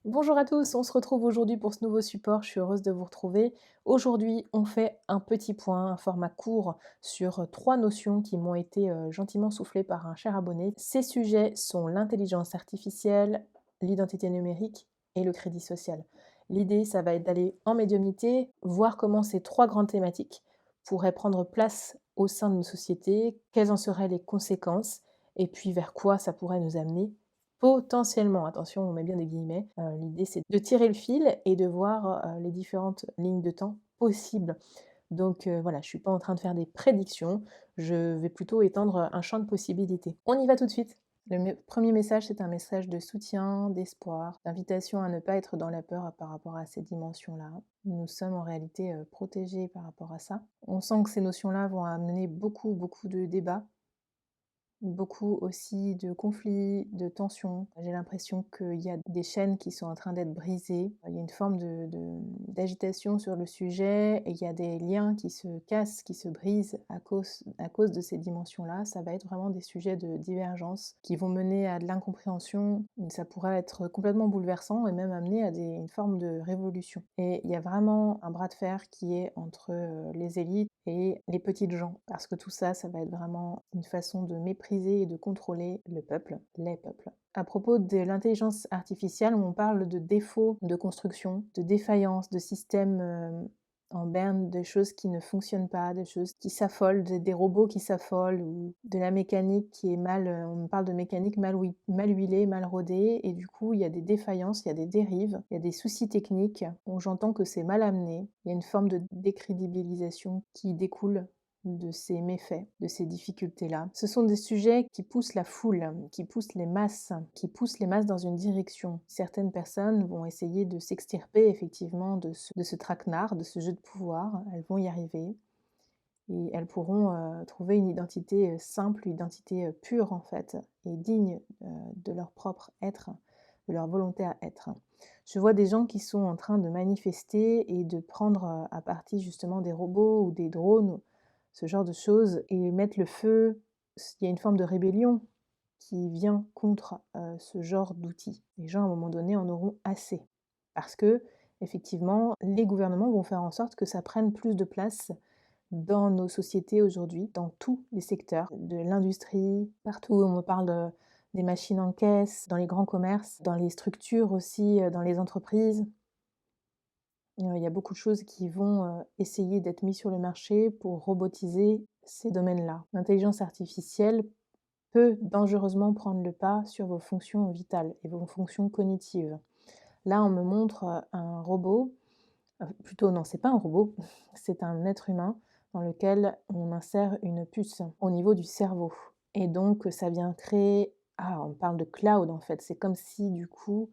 Bonjour à tous, on se retrouve aujourd'hui pour ce nouveau support, je suis heureuse de vous retrouver. Aujourd'hui, on fait un petit point, un format court sur 3 notions qui m'ont été, gentiment soufflées par un cher abonné. Ces sujets sont l'intelligence artificielle, l'identité numérique et le crédit social. L'idée, ça va être d'aller en médiumnité, voir comment ces 3 grandes thématiques pourraient prendre place au sein de nos sociétés, quelles en seraient les conséquences et puis vers quoi ça pourrait nous amener. Potentiellement, attention, on met bien des guillemets. L'idée, c'est de tirer le fil et de voir, les différentes lignes de temps possibles. Donc voilà, je suis pas en train de faire des prédictions, je vais plutôt étendre, un champ de possibilités. On y va tout de suite. Le 1er message, c'est un message de soutien, d'espoir, d'invitation à ne pas être dans la peur par rapport à ces dimensions-là. Nous sommes en réalité, protégés par rapport à ça. On sent que ces notions-là vont amener beaucoup, beaucoup de débats. Beaucoup aussi de conflits, de tensions. J'ai l'impression qu'il y a des chaînes qui sont en train d'être brisées. Il y a une forme d'agitation sur le sujet et il y a des liens qui se cassent, qui se brisent à cause de ces dimensions-là. Ça va être vraiment des sujets de divergence qui vont mener à de l'incompréhension. Ça pourrait être complètement bouleversant et même amener à une forme de révolution. Et il y a vraiment un bras de fer qui est entre les élites et les petites gens. Parce que tout ça, ça va être vraiment une façon de mépriser et de contrôler le peuple, les peuples. À propos de l'intelligence artificielle, on parle de défauts de construction, de défaillances, de systèmes en berne, de choses qui ne fonctionnent pas, de choses qui s'affolent, des robots qui s'affolent, ou de la mécanique qui est mal, on parle de mécanique mal huilée, mal rodée, et du coup il y a des défaillances, il y a des dérives, il y a des soucis techniques, j'entends que c'est mal amené, il y a une forme de décrédibilisation qui découle de ces méfaits, de ces difficultés-là. Ce sont des sujets qui poussent la foule, qui poussent les masses dans une direction. Certaines personnes vont essayer de s'extirper effectivement de ce traquenard, de ce jeu de pouvoir. Elles vont y arriver et elles pourront trouver une identité simple, une identité pure en fait, et digne de leur propre être, de leur volonté à être. Je vois des gens qui sont en train de manifester et de prendre à partie justement des robots ou des drones, ce genre de choses, et mettre le feu. Il y a une forme de rébellion qui vient contre ce genre d'outils. Les gens, à un moment donné, en auront assez. Parce que, effectivement, les gouvernements vont faire en sorte que ça prenne plus de place dans nos sociétés aujourd'hui, dans tous les secteurs, de l'industrie, partout où on me parle des machines en caisse, dans les grands commerces, dans les structures aussi, dans les entreprises. Il y a beaucoup de choses qui vont essayer d'être mises sur le marché pour robotiser ces domaines-là. L'intelligence artificielle peut dangereusement prendre le pas sur vos fonctions vitales et vos fonctions cognitives. Là, on me montre un robot, plutôt non, c'est pas un robot, c'est un être humain dans lequel on insère une puce au niveau du cerveau. Et donc, ça vient créer, on parle de cloud en fait, c'est comme si du coup,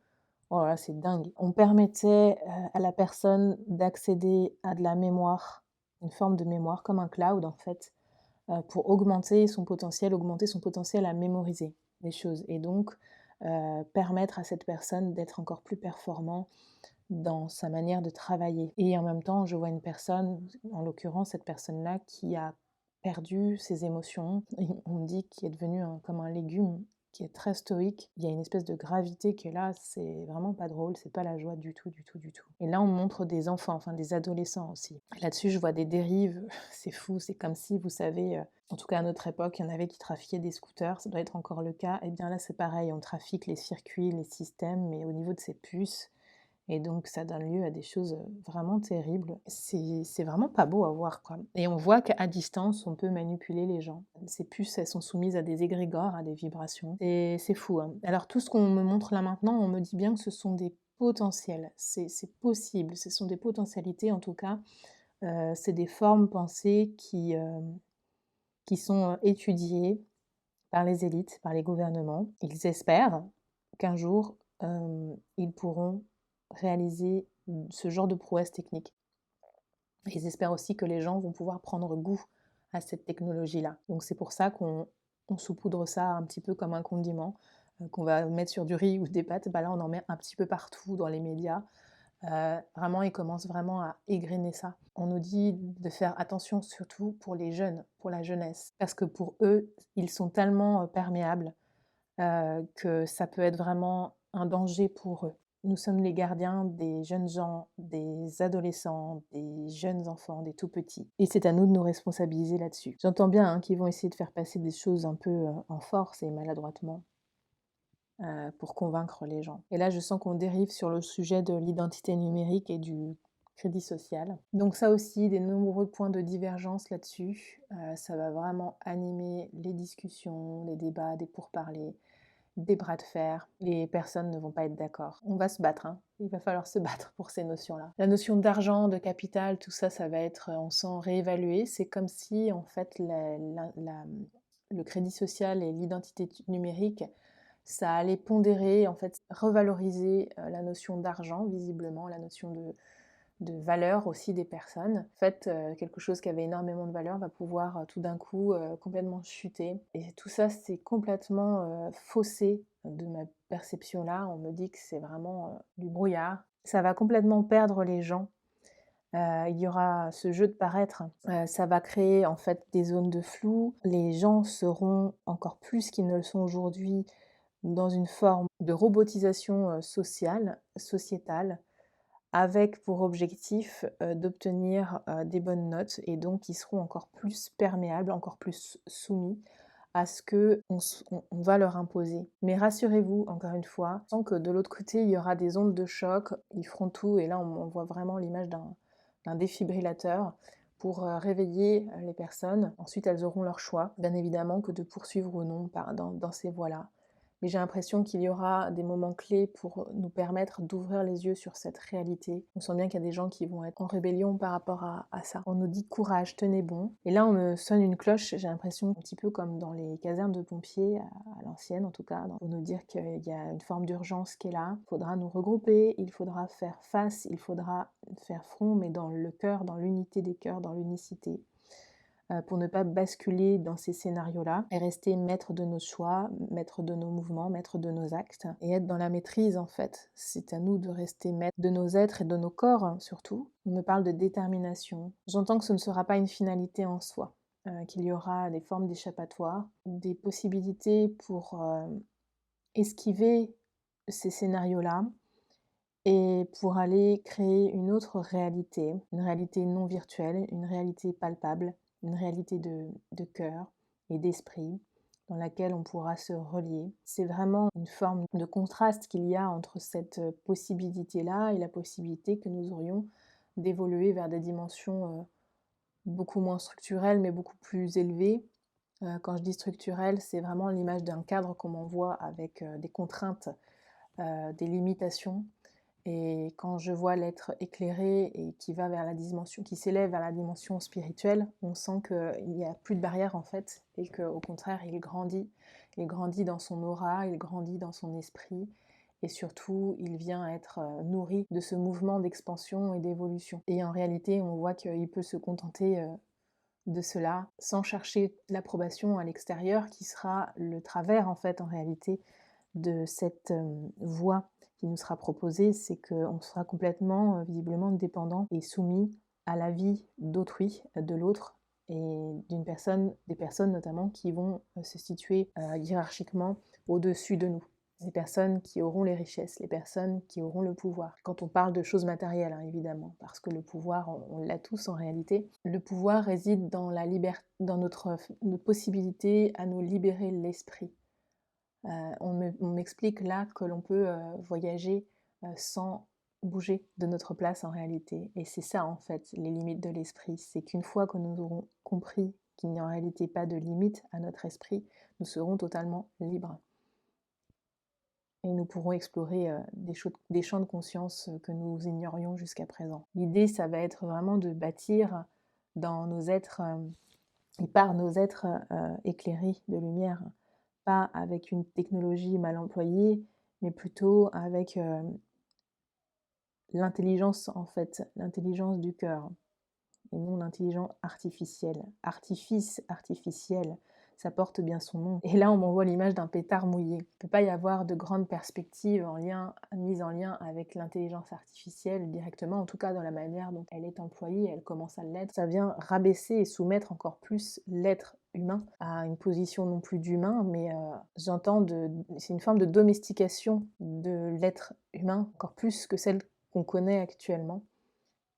oh là là, c'est dingue, on permettait à la personne d'accéder à de la mémoire, une forme de mémoire comme un cloud en fait, pour augmenter son potentiel à mémoriser les choses et donc permettre à cette personne d'être encore plus performant dans sa manière de travailler. Et en même temps, je vois une personne, en l'occurrence cette personne-là, qui a perdu ses émotions. Et on me dit qu'il est devenu comme un légume, qui est très stoïque. Il y a une espèce de gravité qui est là, c'est vraiment pas drôle, c'est pas la joie du tout, du tout, du tout. Et là, on me montre des enfants, enfin des adolescents aussi. Là-dessus, je vois des dérives, c'est fou, c'est comme si, vous savez, en tout cas à notre époque, il y en avait qui trafiquaient des scooters, ça doit être encore le cas. Et bien là, c'est pareil, on trafique les circuits, les systèmes, mais au niveau de ces puces, et donc ça donne lieu à des choses, vraiment terribles. C'est vraiment pas beau à voir, quoi. Et on voit qu'à distance, on peut manipuler les gens. Ces puces, elles sont soumises à des égrégores, à des vibrations, et c'est fou, hein. Alors tout ce qu'on me montre là maintenant, on me dit bien que ce sont des potentiels. C'est possible, ce sont des potentialités en tout cas. C'est des formes pensées qui sont, étudiées par les élites, par les gouvernements. Ils espèrent qu'un jour, ils pourront réaliser ce genre de prouesse technique. Ils espèrent aussi que les gens vont pouvoir prendre goût à cette technologie-là. Donc c'est pour ça qu'on saupoudre ça un petit peu comme un condiment, qu'on va mettre sur du riz ou des pâtes. Bah là, on en met un petit peu partout dans les médias. Vraiment, ils commencent vraiment à égrener ça. On nous dit de faire attention surtout pour les jeunes, pour la jeunesse, parce que pour eux, ils sont tellement perméables que ça peut être vraiment un danger pour eux. Nous sommes les gardiens des jeunes gens, des adolescents, des jeunes enfants, des tout petits et c'est à nous de nous responsabiliser là-dessus. J'entends bien, hein, qu'ils vont essayer de faire passer des choses un peu, en force et maladroitement, pour convaincre les gens et là, je sens qu'on dérive sur le sujet de l'identité numérique et du crédit social. Donc ça aussi, des nombreux points de divergence là-dessus. Ça va vraiment animer les discussions, les débats, des pourparlers, des bras de fer. Les personnes ne vont pas être d'accord. On va se battre, hein. Il va falloir se battre pour ces notions-là. La notion d'argent, de capital, tout ça, ça va être, on sent réévalué. C'est comme si, en fait, le crédit social et l'identité numérique, ça allait pondérer, en fait, revaloriser la notion d'argent, visiblement, la notion de valeur aussi des personnes. En fait, quelque chose qui avait énormément de valeur va pouvoir tout d'un coup complètement chuter. Et tout ça, c'est complètement faussé de ma perception-là. On me dit que c'est vraiment du brouillard. Ça va complètement perdre les gens. Il y aura ce jeu de paraître. Ça va créer en fait des zones de flou. Les gens seront encore plus qu'ils ne le sont aujourd'hui dans une forme de robotisation sociale, sociétale, avec pour objectif d'obtenir des bonnes notes et donc ils seront encore plus perméables, encore plus soumis à ce qu'on va leur imposer. Mais rassurez-vous, encore une fois, sans que de l'autre côté il y aura des ondes de choc, ils feront tout et là on voit vraiment l'image d'un défibrillateur pour réveiller les personnes. Ensuite elles auront leur choix, bien évidemment, que de poursuivre ou non dans ces voies-là. Mais j'ai l'impression qu'il y aura des moments clés pour nous permettre d'ouvrir les yeux sur cette réalité. On sent bien qu'il y a des gens qui vont être en rébellion par rapport à ça. On nous dit courage, tenez bon. Et là, on me sonne une cloche, j'ai l'impression un petit peu comme dans les casernes de pompiers, à l'ancienne en tout cas, pour nous dire qu'il y a une forme d'urgence qui est là. Il faudra nous regrouper, il faudra faire face, il faudra faire front, mais dans le cœur, dans l'unité des cœurs, dans l'unicité. Pour ne pas basculer dans ces scénarios-là et rester maître de nos choix, maître de nos mouvements, maître de nos actes et être dans la maîtrise en fait. C'est à nous de rester maître de nos êtres et de nos corps surtout. On me parle de détermination. J'entends que ce ne sera pas une finalité en soi, qu'il y aura des formes d'échappatoire, des possibilités pour esquiver ces scénarios-là et pour aller créer une autre réalité, une réalité non virtuelle, une réalité palpable, une réalité de cœur et d'esprit dans laquelle on pourra se relier. C'est vraiment une forme de contraste qu'il y a entre cette possibilité-là et la possibilité que nous aurions d'évoluer vers des dimensions beaucoup moins structurelles mais beaucoup plus élevées. Quand je dis structurelles, c'est vraiment l'image d'un cadre qu'on m'envoie avec des contraintes, des limitations, et quand je vois l'être éclairé et qui va vers la dimension, qui s'élève vers la dimension spirituelle, on sent qu'il n'y a plus de barrière en fait, et qu'au contraire, il grandit. Il grandit dans son aura, il grandit dans son esprit, et surtout, il vient être nourri de ce mouvement d'expansion et d'évolution. Et en réalité, on voit qu'il peut se contenter de cela, sans chercher l'approbation à l'extérieur, qui sera le travers en fait, en réalité, de cette voie qui nous sera proposée, c'est qu'on sera complètement, visiblement dépendant et soumis à la vie d'autrui, de l'autre et des personnes notamment qui vont se situer hiérarchiquement au-dessus de nous. Les personnes qui auront les richesses, les personnes qui auront le pouvoir. Quand on parle de choses matérielles, hein, évidemment, parce que le pouvoir, on l'a tous en réalité. Le pouvoir réside dans la liberté, dans notre possibilité à nous libérer l'esprit. On m'explique là que l'on peut voyager sans bouger de notre place en réalité. Et c'est ça en fait les limites de l'esprit. C'est qu'une fois que nous aurons compris qu'il n'y a en réalité pas de limite à notre esprit, nous serons totalement libres. Et nous pourrons explorer des champs de conscience que nous ignorions jusqu'à présent. L'idée, ça va être vraiment de bâtir dans nos êtres et par nos êtres éclairés de lumière, pas avec une technologie mal employée, mais plutôt avec l'intelligence en fait, l'intelligence du cœur, et non l'intelligence artificielle. Artifice artificiel, ça porte bien son nom. Et là, on m'envoie l'image d'un pétard mouillé. Il ne peut pas y avoir de grandes perspectives mises en lien avec l'intelligence artificielle directement, en tout cas dans la manière dont elle est employée, elle commence à l'être. Ça vient rabaisser et soumettre encore plus l'être humain à une position non plus d'humain, mais c'est une forme de domestication de l'être humain, encore plus que celle qu'on connaît actuellement.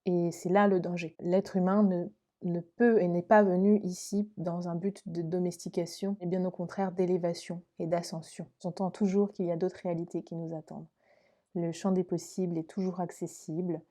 Et c'est là le danger. L'être humain ne peut et n'est pas venu ici dans un but de domestication, mais bien au contraire d'élévation et d'ascension. J'entends toujours qu'il y a d'autres réalités qui nous attendent. Le champ des possibles est toujours accessible.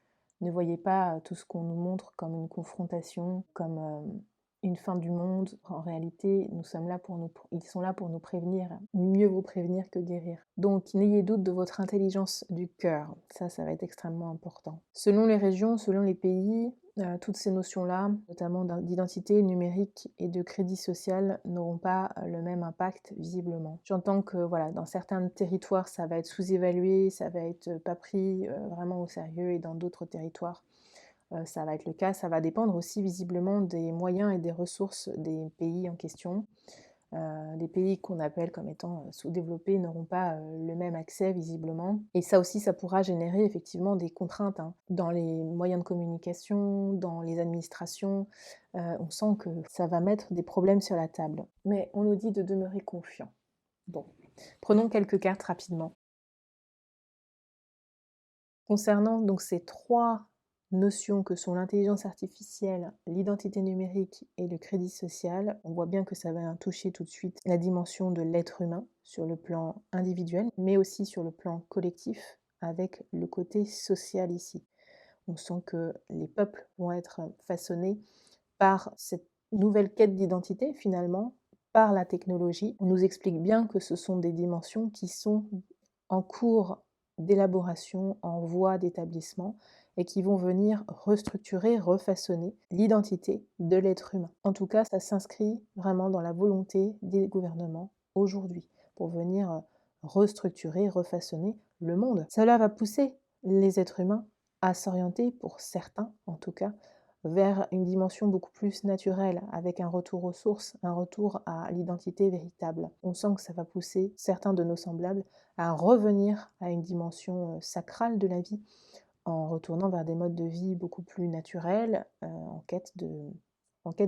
Ne voyez pas tout ce qu'on nous montre comme une confrontation, comme une fin du monde. En réalité, ils sont là pour nous prévenir. Mieux vaut prévenir que guérir. Donc, n'ayez doute de votre intelligence du cœur. Ça va être extrêmement important. Selon les régions, selon les pays, toutes ces notions-là, notamment d'identité numérique et de crédit social, n'auront pas le même impact visiblement. J'entends que voilà, dans certains territoires, ça va être sous-évalué, ça va être pas pris vraiment au sérieux, et dans d'autres territoires, ça va être le cas. Ça va dépendre aussi visiblement des moyens et des ressources des pays en question. Les pays qu'on appelle comme étant sous-développés n'auront pas le même accès visiblement. Et ça aussi, ça pourra générer effectivement des contraintes dans les moyens de communication, dans les administrations. On sent que ça va mettre des problèmes sur la table. Mais on nous dit de demeurer confiant. Bon, prenons quelques cartes rapidement. Concernant donc ces trois notions que sont l'intelligence artificielle, l'identité numérique et le crédit social, on voit bien que ça va toucher tout de suite la dimension de l'être humain sur le plan individuel, mais aussi sur le plan collectif, avec le côté social ici. On sent que les peuples vont être façonnés par cette nouvelle quête d'identité finalement, par la technologie. On nous explique bien que ce sont des dimensions qui sont en cours d'élaboration, en voie d'établissement, et qui vont venir restructurer, refaçonner l'identité de l'être humain. En tout cas, ça s'inscrit vraiment dans la volonté des gouvernements aujourd'hui pour venir restructurer, refaçonner le monde. Cela va pousser les êtres humains à s'orienter, pour certains en tout cas, vers une dimension beaucoup plus naturelle, avec un retour aux sources, un retour à l'identité véritable. On sent que ça va pousser certains de nos semblables à revenir à une dimension sacrale de la vie, en retournant vers des modes de vie beaucoup plus naturels, en quête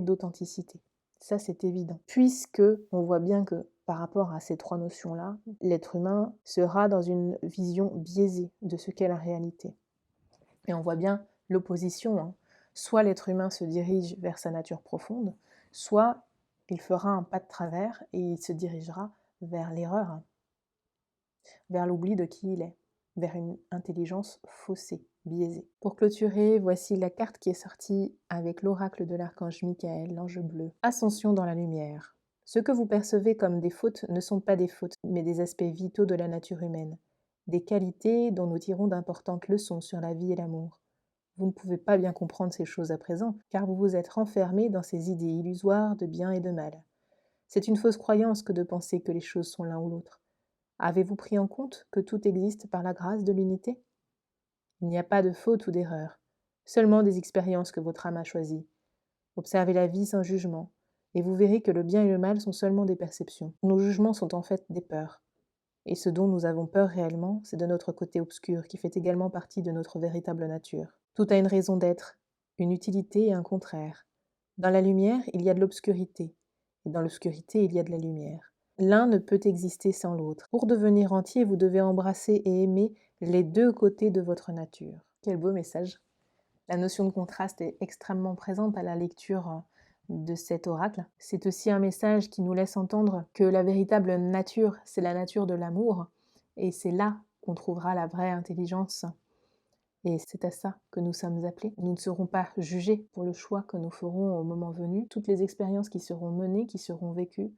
d'authenticité. Ça, c'est évident. Puisque on voit bien que par rapport à ces trois notions-là, l'être humain sera dans une vision biaisée de ce qu'est la réalité. Et on voit bien l'opposition. Soit l'être humain se dirige vers sa nature profonde, soit il fera un pas de travers et il se dirigera vers l'erreur, vers l'oubli de qui il est, vers une intelligence faussée, biaisée. Pour clôturer, voici la carte qui est sortie avec l'oracle de l'archange Michael, l'ange bleu. Ascension dans la lumière. Ce que vous percevez comme des fautes ne sont pas des fautes, mais des aspects vitaux de la nature humaine, des qualités dont nous tirons d'importantes leçons sur la vie et l'amour. Vous ne pouvez pas bien comprendre ces choses à présent, car vous vous êtes renfermé dans ces idées illusoires de bien et de mal. C'est une fausse croyance que de penser que les choses sont l'un ou l'autre. Avez-vous pris en compte que tout existe par la grâce de l'unité? Il n'y a pas de faute ou d'erreur, seulement des expériences que votre âme a choisies. Observez la vie sans jugement, et vous verrez que le bien et le mal sont seulement des perceptions. Nos jugements sont en fait des peurs. Et ce dont nous avons peur réellement, c'est de notre côté obscur, qui fait également partie de notre véritable nature. Tout a une raison d'être, une utilité et un contraire. Dans la lumière, il y a de l'obscurité, et dans l'obscurité, il y a de la lumière. L'un ne peut exister sans l'autre. Pour devenir entier, vous devez embrasser et aimer les deux côtés de votre nature. Quel beau message! La notion de contraste est extrêmement présente à la lecture de cet oracle. C'est aussi un message qui nous laisse entendre que la véritable nature, c'est la nature de l'amour, et c'est là qu'on trouvera la vraie intelligence. Et c'est à ça que nous sommes appelés. Nous ne serons pas jugés pour le choix que nous ferons au moment venu. Toutes les expériences qui seront menées, qui seront vécues,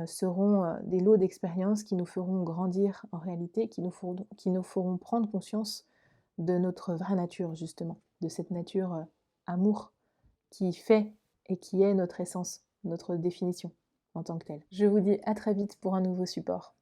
seront des lots d'expériences qui nous feront grandir en réalité, qui nous feront prendre conscience de notre vraie nature, justement, de cette nature amour qui fait et qui est notre essence, notre définition en tant que telle. Je vous dis à très vite pour un nouveau support.